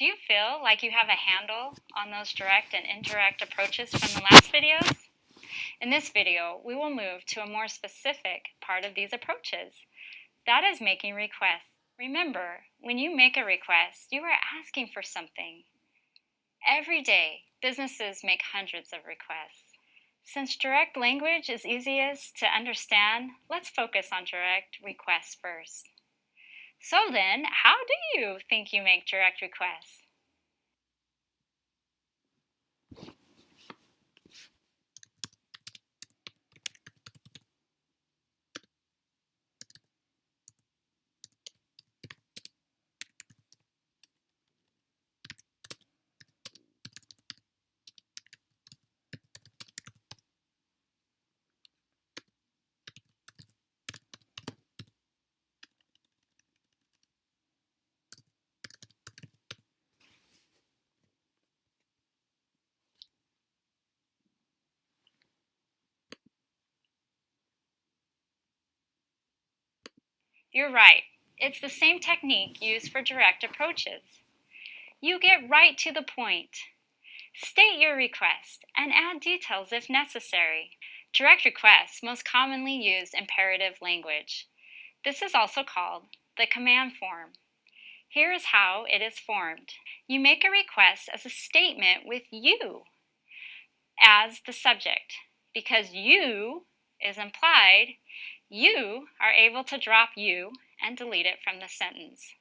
Do you feel like you have a handle on those direct and indirect approaches from the last videos? In this video, we will move to a more specific part of these approaches. That is making requests. Remember, when you make a request, you are asking for something. Every day, businesses make hundreds of requests. Since direct language is easiest to understand, let's focus on direct requests first. So then, how do you think you make direct requests? You're right. It's the same technique used for direct approaches. You get right to the point. State your request and add details if necessary. Direct requests most commonly use imperative language. This is also called the command form. Here is how it is formed. You make a request as a statement with you as the subject. Because you is implied, you are able to drop you and delete it from the sentence.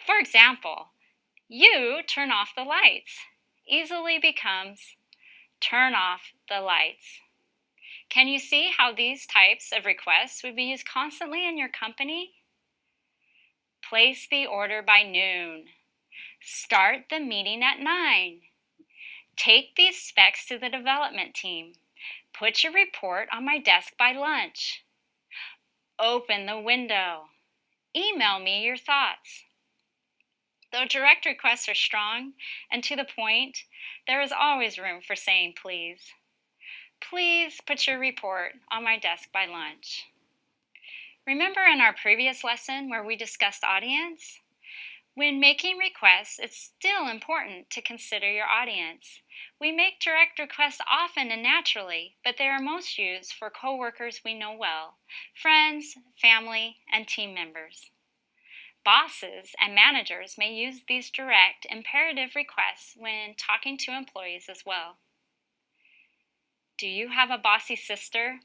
For example, you turn off the lights easily becomes turn off the lights. Can you see how these types of requests would be used constantly in your company? Place the order by noon. Start the meeting at 9. Take these specs to the development team. Put your report on my desk by lunch. Open the window. Email me your thoughts. Though direct requests are strong and to the point, there is always room for saying please. Please put your report on my desk by lunch. Remember in our previous lesson where we discussed audience? When making requests, it's still important to consider your audience. We make direct requests often and naturally, but they are most used for coworkers we know well, friends, family, and team members. Bosses and managers may use these direct imperative requests when talking to employees as well. Do you have a bossy sister?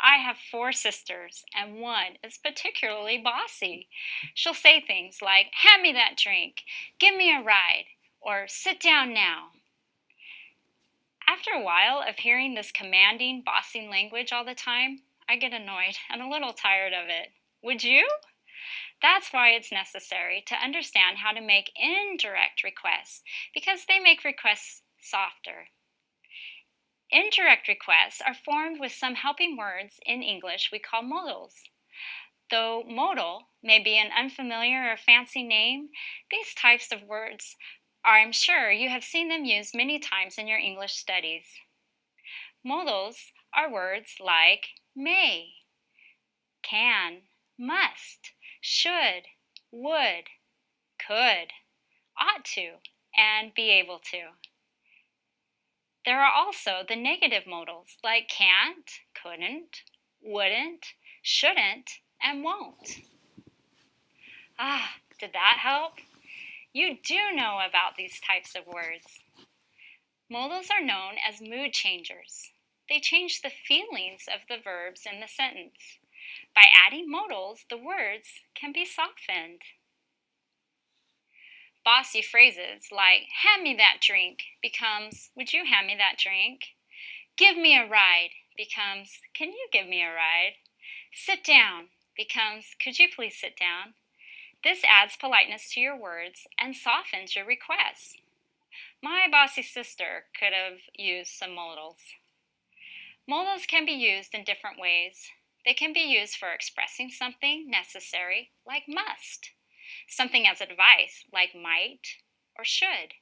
I have 4 sisters, and one is particularly bossy. She'll say things like, hand me that drink, give me a ride, or sit down now. After a while of hearing this commanding, bossing language all the time, I get annoyed and a little tired of it. Would you? That's why it's necessary to understand how to make indirect requests, because they make requests softer. Indirect requests are formed with some helping words in English we call modals. Though modal may be an unfamiliar or fancy name, these types of words I'm sure you have seen them used many times in your English studies. Modals are words like may, can, must, should, would, could, ought to, and be able to. There are also the negative modals like can't, couldn't, wouldn't, shouldn't, and won't. Did that help? You do know about these types of words. Modals are known as mood changers. They change the feelings of the verbs in the sentence. By adding modals, the words can be softened. Bossy phrases like, hand me that drink, becomes, would you hand me that drink? Give me a ride, becomes, can you give me a ride? Sit down, becomes, could you please sit down? This adds politeness to your words and softens your request. My bossy sister could have used some modals. Modals can be used in different ways. They can be used for expressing something necessary, like must. Something as advice, like might or should.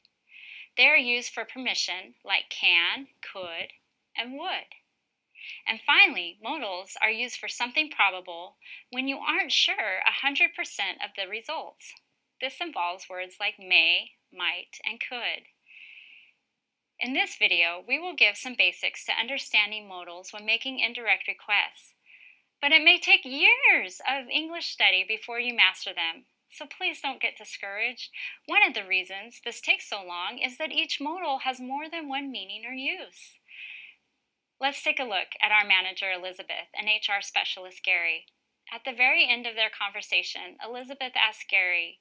They are used for permission, like can, could, and would. And finally, modals are used for something probable when you aren't sure 100% of the results. This involves words like may, might, and could. In this video, we will give some basics to understanding modals when making indirect requests, but it may take years of English study before you master them, so please don't get discouraged. One of the reasons this takes so long is that each modal has more than one meaning or use. Let's take a look at our manager, Elizabeth, and HR specialist, Gary. At the very end of their conversation, Elizabeth asked Gary,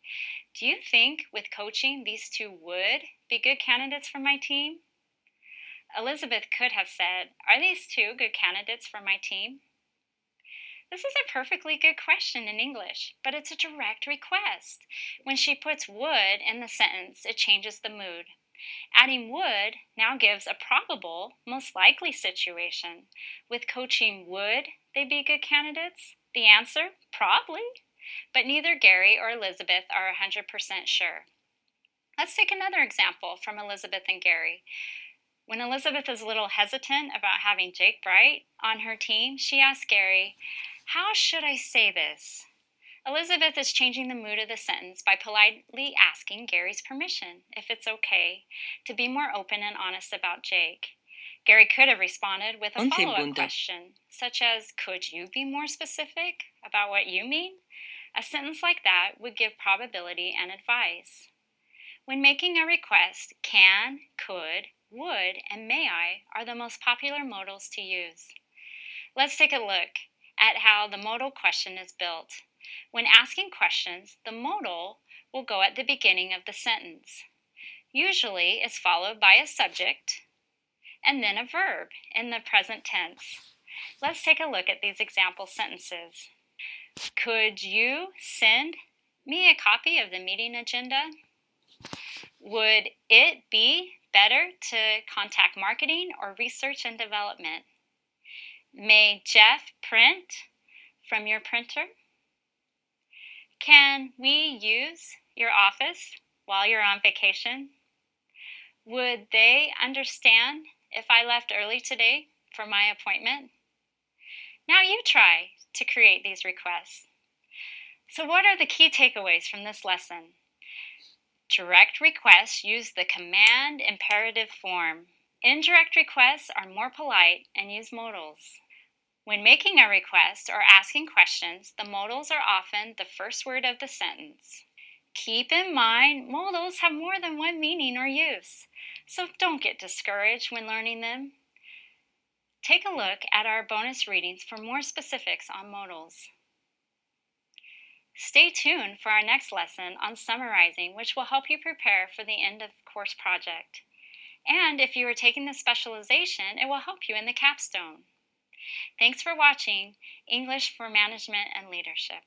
"Do you think with coaching these two would be good candidates for my team?" Elizabeth could have said, "Are these two good candidates for my team?" This is a perfectly good question in English, but it's a direct request. When she puts would in the sentence, it changes the mood. Adding would now gives a probable, most likely situation. With coaching, would they be good candidates? The answer, probably. But neither Gary or Elizabeth are 100% sure. Let's take another example from Elizabeth and Gary. When Elizabeth is a little hesitant about having Jake Bright on her team, she asks Gary, "How should I say this?" Elizabeth is changing the mood of the sentence by politely asking Gary's permission, if it's okay, to be more open and honest about Jake. Gary could have responded with a follow-up question, such as, "Could you be more specific about what you mean?" A sentence like that would give probability and advice. When making a request, can, could, would, and may I are the most popular modals to use. Let's take a look at how the modal question is built. When asking questions, the modal will go at the beginning of the sentence. Usually, it's followed by a subject and then a verb in the present tense. Let's take a look at these example sentences. Could you send me a copy of the meeting agenda? Would it be better to contact marketing or research and development? May Jeff print from your printer? Can we use your office while you're on vacation? Would they understand if I left early today for my appointment? Now you try to create these requests. So what are the key takeaways from this lesson? Direct requests use the command imperative form. Indirect requests are more polite and use modals. When making a request or asking questions, the modals are often the first word of the sentence. Keep in mind, modals have more than one meaning or use, so don't get discouraged when learning them. Take a look at our bonus readings for more specifics on modals. Stay tuned for our next lesson on summarizing, which will help you prepare for the end of course project. And if you are taking the specialization, it will help you in the capstone. Thanks for watching English for Management and Leadership.